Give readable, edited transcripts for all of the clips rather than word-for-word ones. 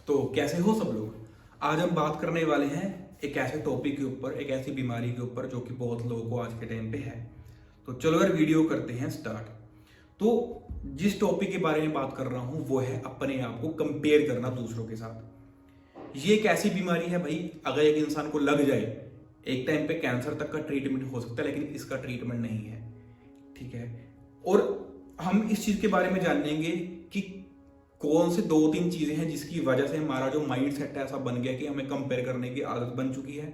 तो कैसे हो सब लोग। आज हम बात करने वाले हैं एक ऐसे टॉपिक के ऊपर, एक ऐसी बीमारी के ऊपर जो कि बहुत लोगों को आज के टाइम पे है। तो चलो यार वीडियो करते हैं स्टार्ट। तो जिस टॉपिक के बारे में बात कर रहा हूं वो है अपने आप को कंपेयर करना दूसरों के साथ। ये एक ऐसी बीमारी है भाई, अगर एक इंसान को लग जाए एक टाइम पे कैंसर तक का ट्रीटमेंट हो सकता है, लेकिन इसका ट्रीटमेंट नहीं है। ठीक है, और हम इस चीज के बारे में जानेंगे कि कौन से 2-3 चीजें हैं जिसकी वजह से हमारा जो माइंड सेट है ऐसा बन गया कि हमें कंपेयर करने की आदत बन चुकी है।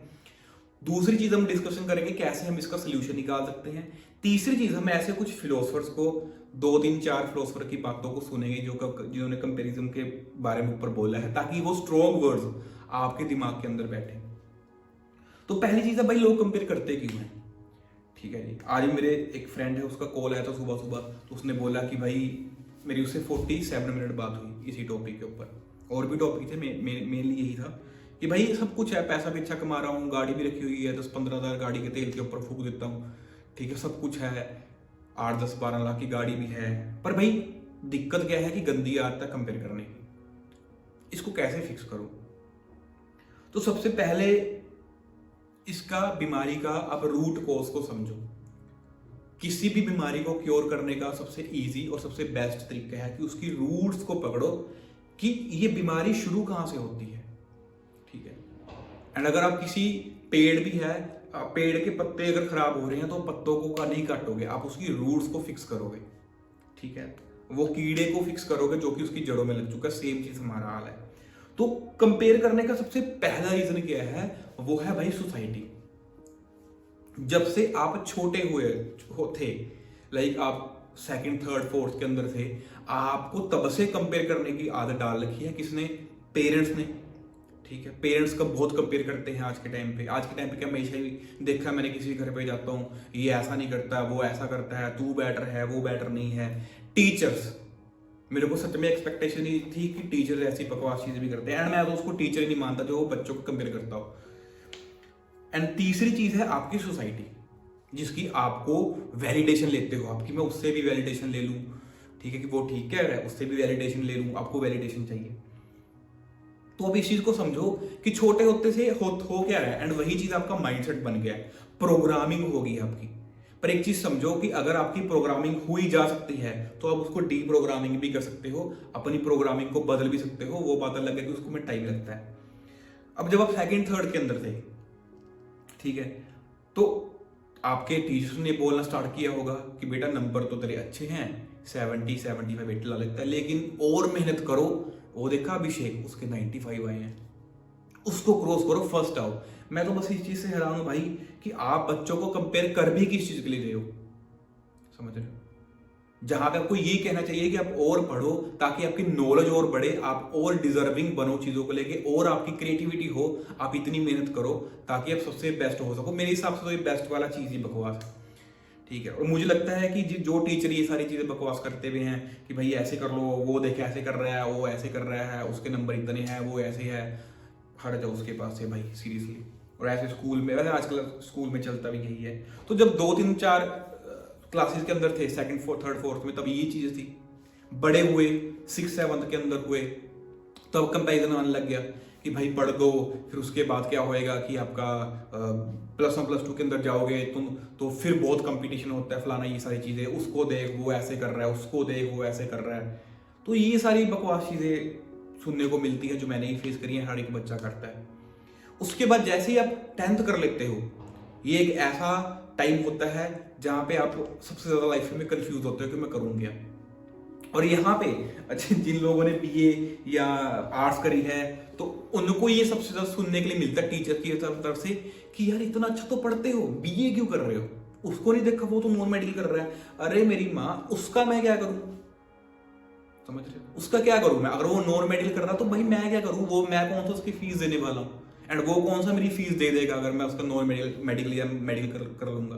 दूसरी चीज हम डिस्कशन करेंगे कैसे हम इसका सोल्यूशन निकाल सकते हैं। तीसरी चीज हम ऐसे कुछ फिलोसफर्स को 2-3-4 फिलोसफर की बातों को सुनेंगे जिन्होंने कंपेरिज्म के बारे में ऊपर बोला है, ताकि वो स्ट्रॉन्ग वर्ड्स आपके दिमाग के अंदर बैठे। तो पहली चीज है भाई, लोग कंपेयर करते क्यों हैं। ठीक है जी, आज मेरे एक फ्रेंड है, उसका कॉल आया था सुबह सुबह, तो उसने बोला कि भाई मेरी उससे 47 मिनट बात हुई इसी टॉपिक के ऊपर। और भी टॉपिक थे, मेनली यही था कि भाई सब कुछ है, पैसा भी अच्छा कमा रहा हूँ, गाड़ी भी रखी हुई है, 10-15 हज़ार गाड़ी के तेल के ऊपर फूक देता हूँ। ठीक है, सब कुछ है, 8-10-12 लाख की गाड़ी भी है, पर भाई दिक्कत क्या है कि गंदी आदत है कंपेयर करने की। इसको कैसे फिक्स करूं। तो सबसे पहले इसका बीमारी का आप रूट कॉज को समझो। किसी भी बीमारी को क्योर करने का सबसे इजी और सबसे बेस्ट तरीका है कि उसकी रूट्स को पकड़ो कि ये बीमारी शुरू कहां से होती है। ठीक है, एंड अगर आप किसी पेड़ भी है, पेड़ के पत्ते अगर खराब हो रहे हैं तो पत्तों को का नहीं काटोगे, आप उसकी रूट्स को फिक्स करोगे। ठीक है, वो कीड़े को फिक्स करोगे जो कि उसकी जड़ों में लग चुका है। सेम चीज हमारा हाल है। तो कंपेयर करने का सबसे पहला रीजन क्या है, वो है भाई सोसाइटी। जब से आप छोटे थे, लाइक आप सेकंड थर्ड फोर्थ के अंदर थे, आपको तब से कंपेयर करने की आदत डाल रखी है। किसने? पेरेंट्स ने। ठीक है, पेरेंट्स का बहुत कंपेयर करते हैं आज के टाइम पे। आज के टाइम पे क्या हमेशा ही देखा मैंने, किसी घर पे जाता हूँ, ये ऐसा नहीं करता, वो ऐसा करता है, तू बेटर है, वो बेटर नहीं है। टीचर्स, मेरे को सच में एक्सपेक्टेशन ही थी कि टीचर ऐसी बकवास चीजें भी करते हैं, एंड मैं तो उसको टीचर ही नहीं मानता जो वो बच्चों को कंपेयर करता हो। एंड तीसरी चीज है आपकी सोसाइटी, जिसकी आपको वैलिडेशन लेते हो आपकी, मैं उससे भी वैलिडेशन ले लूं। ठीक है, कि वो ठीक कह रहा है, उससे भी वैलिडेशन ले लूं, आपको वैलिडेशन चाहिए। तो अब इस चीज को समझो कि छोटे होते से हो क्या रहा है, एंड वही चीज आपका माइंडसेट बन गया है, प्रोग्रामिंग होगी आपकी। पर एक चीज समझो कि अगर आपकी प्रोग्रामिंग हुई जा सकती है तो आप उसको डी प्रोग्रामिंग भी कर सकते हो, अपनी प्रोग्रामिंग को बदल भी सकते हो। वो बदल लगे कि उसको में टाइम लगता है। अब जब आप सेकंड थर्ड के अंदर थे, ठीक है, तो आपके टीचर्स ने बोलना स्टार्ट किया होगा कि बेटा नंबर तो तेरे अच्छे हैं, 70-75 बेटा लगता है, लेकिन और मेहनत करो। वो देखा अभिषेक, उसके 95 आए हैं, उसको क्रॉस करो, फर्स्ट आओ। मैं तो बस इस चीज से हैरान हूं भाई कि आप बच्चों को कंपेयर कर भी किस चीज के लिए रहे हो। समझ रहे हो? जहां पे आपको ये कहना चाहिए कि आप और पढ़ो ताकि आपकी नॉलेज और बढ़े, आप और डिजर्विंग बनो चीजों को लेके, और आपकी क्रिएटिविटी हो, आप इतनी मेहनत करो ताकि आप सबसे बेस्ट हो सको। मेरे हिसाब से तो ये बेस्ट वाला चीज ही बकवास है। ठीक है, और मुझे लगता है कि जो टीचर ये सारी चीजें बकवास करते हुए हैं कि भाई ऐसे कर लो, वो देखे ऐसे कर रहा है, वो ऐसे कर रहा है, उसके नंबर इतने हैं, वो ऐसे है, हट जाओ उसके पास से भाई, सीरियसली। और ऐसे स्कूल में, वैसे आजकल स्कूल में चलता भी यही है। तो जब 2-3-4 क्लासेस के अंदर थे, सेकंड थर्ड फोर्थ में, तब ये चीज थी। बड़े हुए 6-7 के अंदर हुए, तब कंपैरिजन आने लग गया कि भाई पढ़ दो, फिर उसके बाद क्या होएगा कि आपका +1 +2 के अंदर जाओगे तुम, तो फिर बहुत कंपटीशन होता है, फलाना, ये सारी चीजें, उसको देख वो ऐसे कर रहा है, उसको देख वो ऐसे कर रहा है। तो ये सारी बकवास चीजें सुनने को मिलती है जो मैंने ही फेस करी है, हर एक बच्चा करता है। उसके बाद जैसे ही आप 10th कर लेते हो, ये एक ऐसा टाइम होता है जहां पे आप सबसे ज्यादा लाइफ में कंफ्यूज होते हो कि मैं करूँ क्या। और यहाँ पे अच्छा, जिन लोगों ने बीए या आर्ट्स करी है तो उनको ये सबसे ज्यादा सुनने के लिए मिलता है टीचर की तरफ से कि यार इतना अच्छा तो पढ़ते हो, बीए क्यों कर रहे हो, उसको नहीं देखा वो तो नॉन मेडिकल कर रहा है। अरे मेरी माँ, उसका मैं क्या करूं। समझ रहे हो? उसका क्या करूं मैं, अगर वो नॉन मेडिकल कर रहा तो भाई मैं क्या करूं, वो मैं कौन सा उसकी फीस देने वाला हूँ, एंड वो कौन सा मेरी फीस दे देगा अगर मैं उसका नॉन मेडिकल या मेडिकल कर लूंगा।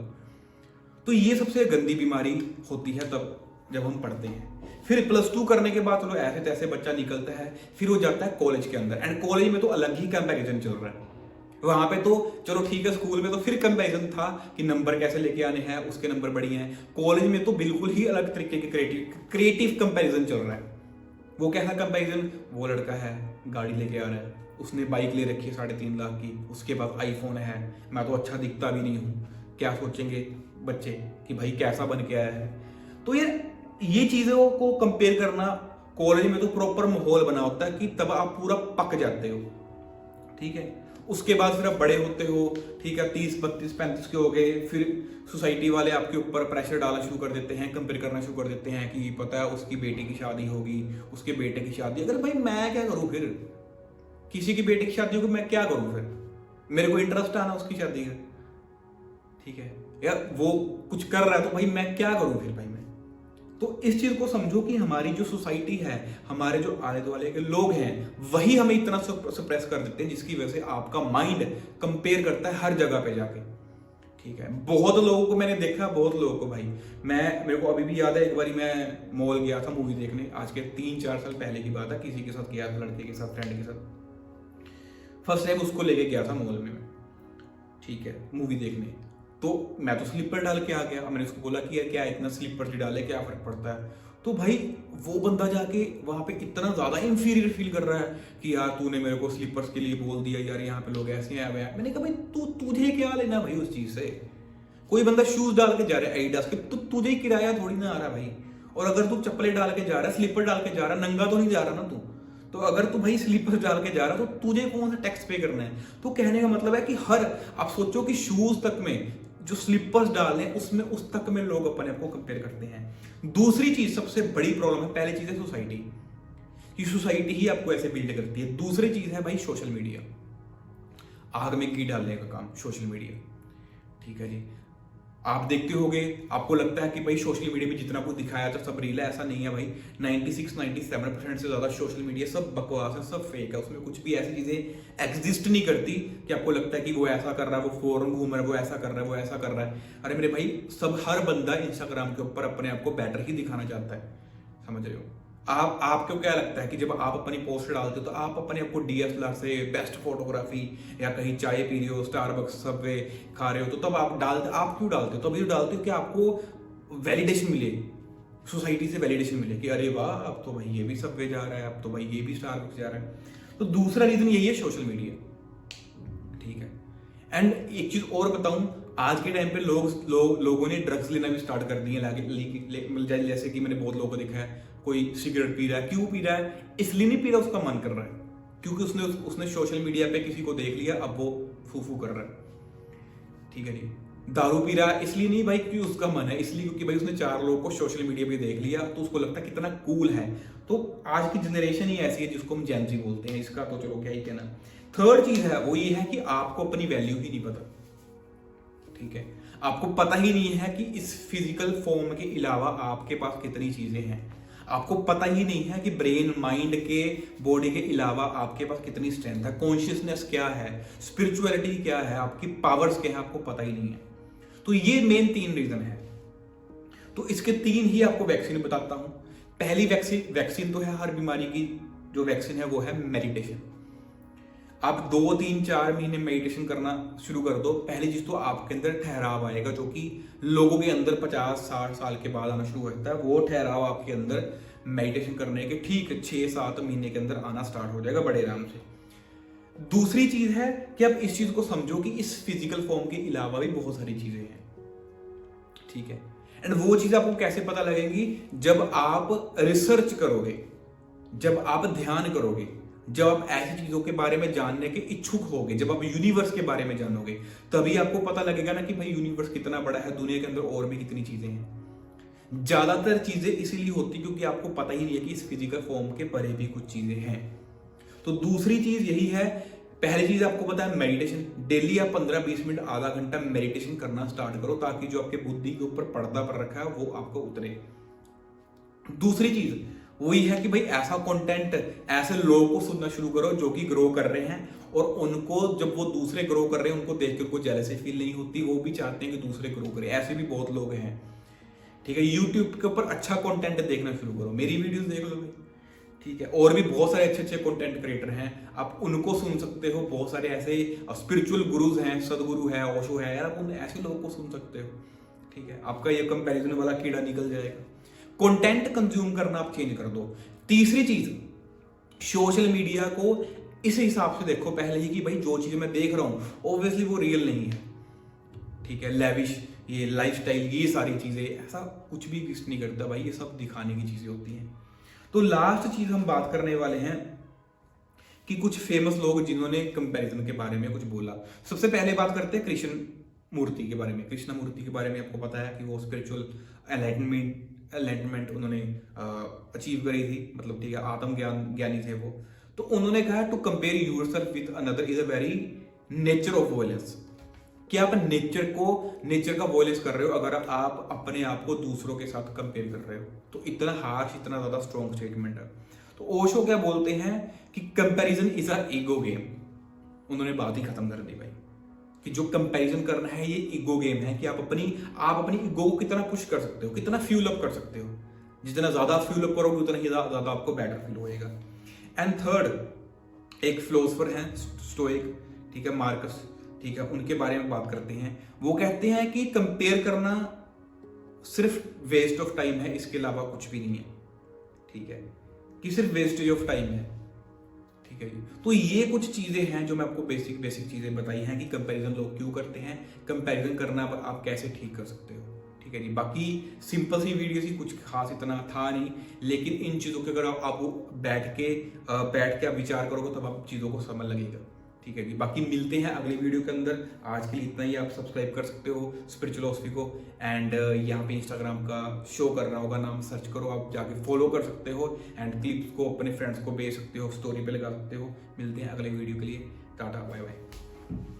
तो ये सबसे गंदी बीमारी होती है तब जब हम पढ़ते हैं। फिर +2 करने के बाद चलो ऐसे तैसे बच्चा निकलता है, फिर वो जाता है कॉलेज के अंदर, एंड कॉलेज में तो अलग ही कंपैरिजन चल रहा है। वहां पे तो चलो ठीक है, स्कूल में तो फिर कंपैरिजन था कि नंबर कैसे लेके आने हैं, उसके नंबर बढ़िया हैं। कॉलेज में तो बिल्कुल ही अलग तरीके के क्रिएटिव कंपैरिजन चल रहा है। वो कैसा कंपैरिजन, वो लड़का है, गाड़ी लेके आ रहा है, उसने बाइक ले रखी है 3.5 लाख की, उसके पास आईफोन है, मैं तो अच्छा दिखता भी नहीं हूँ, क्या सोचेंगे बच्चे कि भाई कैसा बन के आया है। तो यार ये चीज़ों को कंपेयर करना, कॉलेज में तो प्रॉपर माहौल बना होता है कि तब आप पूरा पक जाते हो, ठीक है। उसके बाद फिर आप बड़े होते हो, ठीक है, 30, 32, 35 के हो गए, फिर सोसाइटी वाले आपके ऊपर प्रेशर डालना शुरू कर देते हैं, कंपेयर करना शुरू कर देते हैं कि पता है उसकी बेटी की शादी होगी, उसके बेटे की शादी। अगर भाई मैं क्या करूं फिर, किसी की बेटी की शादी होगी मैं क्या करूं फिर, मेरे को इंटरेस्ट आना उसकी शादी का, ठीक है यार, वो कुछ कर रहा है तो भाई मैं क्या करूं फिर भाई मैं। तो इस चीज को समझो कि हमारी जो सोसाइटी है, हमारे जो आले दुआले के लोग हैं, वही हमें इतना सप्रेस कर देते हैं, जिसकी वजह से आपका माइंड कंपेयर करता है हर जगह पे जाके, ठीक है। बहुत लोगों को मैंने देखा, बहुत लोगों को भाई, मेरे को अभी भी याद है, एक बार मैं मॉल गया था मूवी देखने, आज के 3-4 साल पहले की बात है, किसी के साथ गया था, लड़के के साथ, फ्रेंड के साथ, फर्स्ट टाइम उसको लेके गया था मॉल में, ठीक है, मूवी देखने। तो मैं तो स्लीपर डाल के आ गया, मैंने उसको बोला कि यार क्या इतना स्लीपर से डाले, क्या फर्क पड़ता है। तो भाई वो बंदा जाके वहां पे इतना ज्यादा इंफीरियर फील कर रहा है कि यार तूने मेरे को स्लीपर्स के लिए बोल दिया, यार यहाँ पे लोग ऐसे हैं वैसे। मैंने कहा भाई तुझे क्या लेना भाई उस चीज से, कोई बंदा शूज डाल के जा रहा है एडिडास के, तो तुझे किराया थोड़ी ना आ रहा भाई। और अगर तू चप्पलें डाल के जा रहा है, स्लीपर डाल के जा रहा है, नंगा तो नहीं जा रहा ना तू। तो अगर तू भाई स्लीपर डाल के जा रहा है तो तुझे कौन सा टैक्स पे करना है। तो कहने का मतलब है कि आप सोचो कि शूज तक में, जो स्लीपर्स डाल रहे हैं उसमें, उस तक में लोग अपने आप को कंपेयर करते हैं। दूसरी चीज, सबसे बड़ी प्रॉब्लम है, पहली चीज है सोसाइटी, कि सोसाइटी ही आपको ऐसे बिल्ड करती है। दूसरी चीज है भाई सोशल मीडिया, आग में घी डालने का काम सोशल मीडिया, ठीक है जी। आप देखते होगे, आपको लगता है कि भाई सोशल मीडिया में जितना कुछ दिखाया था सब रील है, ऐसा नहीं है भाई। 96-97% से ज्यादा सोशल मीडिया सब बकवास है, सब फेक है, उसमें कुछ भी ऐसी चीजें एग्जिस्ट नहीं करती कि आपको लगता है कि वो ऐसा कर रहा है, वो फॉरेन घूम रहा है, वो ऐसा कर रहा है, वो ऐसा कर रहा है। अरे मेरे भाई, सब हर बंदा इंस्टाग्राम के ऊपर अपने आप को बेटर ही दिखाना चाहता है, समझ रहे हो। आपको क्या लगता है कि जब आप अपनी पोस्ट डालते हो तो आप अपने आपको डीएसएलआर से बेस्ट फोटोग्राफी, या कहीं चाय पी रहे हो, स्टारबक्स सबवे खा रहे हो, तो तब आप क्यों डालते हो? तो अभी डालते हो कि आपको वैलिडेशन मिले, सोसाइटी से वैलिडेशन मिले कि अरे वाह, अब तो भाई ये भी सबवे जा रहा है, अब तो भाई ये भी स्टारबक्स जा रहा है। तो दूसरा रीजन यही है, सोशल मीडिया, ठीक है। एंड एक चीज और बताऊं, आज के टाइम पे लोगों ने ड्रग्स लेना भी स्टार्ट कर दिए, जैसे कि मैंने बहुत लोगों को देखा है, कोई सिगरेट पी रहा है, क्यों पी रहा है? इसलिए नहीं पी रहा उसका मन कर रहा है, क्योंकि उसने सोशल मीडिया पे किसी को देख लिया, अब वो फू कर रहा है, ठीक है जी। दारू पी रहा है इसलिए नहीं भाई क्योंकि उसका मन है, इसलिए क्योंकि भाई उसने 4 लोगों को सोशल मीडिया पे देख लिया, तो उसको लगता है कितना कूल है। तो आज की जनरेशन ही ऐसी है जिसको हम जेन ज़ी बोलते हैं, इसका तो चलो क्या ही कहना। थर्ड चीज है वो ये है कि आपको अपनी वैल्यू ही नहीं पता, ठीक है। आपको पता ही नहीं है कि इस फिजिकल फॉर्म के अलावा आपके पास कितनी चीजें हैं। आपको पता ही नहीं है कि ब्रेन, माइंड के, बॉडी के अलावा आपके पास कितनी स्ट्रेंथ है, कॉन्शियसनेस क्या है, स्पिरिचुअलिटी क्या है, आपकी पावर्स क्या है, आपको पता ही नहीं है। तो ये मेन 3 रीजन है। तो इसके 3 ही आपको वैक्सीन बताता हूं। पहली वैक्सीन तो है हर बीमारी की, जो वैक्सीन है वो है मेडिटेशन। आप 2-3-4 महीने मेडिटेशन करना शुरू कर दो, पहली चीज तो आपके अंदर ठहराव आएगा, जो कि लोगों के अंदर 50-60 साल के बाद आना शुरू होता है। वो ठहराव आपके अंदर मेडिटेशन करने के ठीक 6-7 महीने के अंदर आना स्टार्ट हो जाएगा बड़े आराम से। दूसरी चीज है कि आप इस चीज को समझो कि इस फिजिकल फॉर्म के अलावा भी बहुत सारी चीजें हैं, ठीक है। एंड वो चीज आपको कैसे पता लगेगी? जब आप रिसर्च करोगे, जब आप ध्यान करोगे, जब आप ऐसी चीजों के बारे में जानने के इच्छुक होगे, जब आप यूनिवर्स के बारे में जानोगे, तभी आपको पता लगेगा ना कि भाई यूनिवर्स कितना बड़ा है, दुनिया के अंदर और भी कितनी चीजें हैं। ज्यादातर चीजें इसीलिए होती क्योंकि आपको पता ही नहीं है कि इस फिजिकल फॉर्म के परे भी कुछ चीजें हैं। तो दूसरी चीज यही है, पहली चीज आपको पता है मेडिटेशन। डेली आप 15-20 मिनट, आधा घंटा मेडिटेशन करना स्टार्ट करो, ताकि जो आपके बुद्धि के ऊपर पर्दा पर रखा है वो आपको उतरे। दूसरी चीज वही है कि भाई ऐसा कंटेंट, ऐसे लोगों को सुनना शुरू करो जो कि ग्रो कर रहे हैं, और उनको, जब वो दूसरे ग्रो कर रहे हैं, उनको देख के उनको जेलसी फील नहीं होती, वो भी चाहते हैं कि दूसरे ग्रो करें। ऐसे भी बहुत लोग हैं, ठीक है। यूट्यूब के ऊपर अच्छा कंटेंट देखना शुरू करो, मेरी वीडियोस देख लो भाई, ठीक है। और भी बहुत सारे अच्छे कंटेंट क्रिएटर हैं, आप उनको सुन सकते हो। बहुत सारे ऐसे स्पिरिचुअल गुरुज हैं, सदगुरु है, ओशो है, यार आप उन ऐसे लोगों को सुन सकते हो, ठीक है। आपका ये कंपैरिजन वाला कीड़ा निकल जाएगा। कंटेंट कंज्यूम करना आप चेंज कर दो। तीसरी चीज, सोशल मीडिया को इस हिसाब से देखो पहले ही कि भाई जो चीज़ मैं देख रहा हूँ ऑब्वियसली वो रियल नहीं है, ठीक है। लेविश, ये लाइफस्टाइल, ये सारी चीज़ें, ऐसा कुछ भी एग्जिस्ट नहीं करता भाई, ये सब दिखाने की चीज़ें होती हैं। तो लास्ट चीज़ हम बात करने वाले हैं कि कुछ फेमस लोग जिन्होंने कंपैरिजन के बारे में कुछ बोला। सबसे पहले बात करते हैं कृष्ण मूर्ति के बारे में। कृष्ण मूर्ति के बारे में आपको पता है कि वो स्पिरिचुअल एनलाइटमेंट उन्होंने अचीव करी थी, मतलब ठीक है, आत्म ज्ञानी थे वो। तो उन्होंने कहा to compare yourself with another is a very nature of violence, कि आप नेचर का वॉयलेंस कर रहे हो अगर आप अपने आप को दूसरों के साथ कंपेयर कर रहे हो। तो इतना हार्श, इतना ज्यादा स्ट्रॉन्ग स्टेटमेंट है। तो ओशो क्या बोलते हैं कि comparison is a ego game. उन्होंने बात ही खत्म कर दी भाई कि जो कंपैरिजन करना है ये ईगो गेम है, कि आप अपनी ईगो को कितना पुश कर सकते हो, कितना फ्यूल अप कर सकते हो। जितना ज्यादा फ्यूल अप करोगे उतना ही ज्यादा आपको बेटर फील होएगा। एंड थर्ड, एक फिलोसफर हैं स्टोइक, ठीक है, मार्कस, ठीक है, उनके बारे में बात करते हैं। वो कहते हैं कि कंपेयर करना सिर्फ वेस्ट ऑफ टाइम है, इसके अलावा कुछ भी नहीं है, ठीक है, कि सिर्फ वेस्टेज ऑफ टाइम है, ठीक है जी। तो ये कुछ चीजें हैं जो मैं आपको बेसिक चीजें बताई हैं कि कंपैरिजन लोग क्यों करते हैं, कंपैरिजन करना आप कैसे ठीक कर सकते हो, ठीक है जी। बाकी सिंपल सी वीडियो थी, कुछ खास इतना था नहीं, लेकिन इन चीजों के अगर आप बैठ के आप विचार करोगे तब आप चीजों को समझ लगेगा, ठीक है जी। बाकी मिलते हैं अगली वीडियो के अंदर। आज के लिए इतना ही। आप सब्सक्राइब कर सकते हो स्पिरिचुअल को, एंड यहाँ पे इंस्टाग्राम का शो कर रहा होगा, नाम सर्च करो, आप जाके फॉलो कर सकते हो, एंड क्लिप्स को अपने फ्रेंड्स को भेज सकते हो, स्टोरी पे लगा सकते हो। मिलते हैं अगले वीडियो के लिए। Tata, bye bye.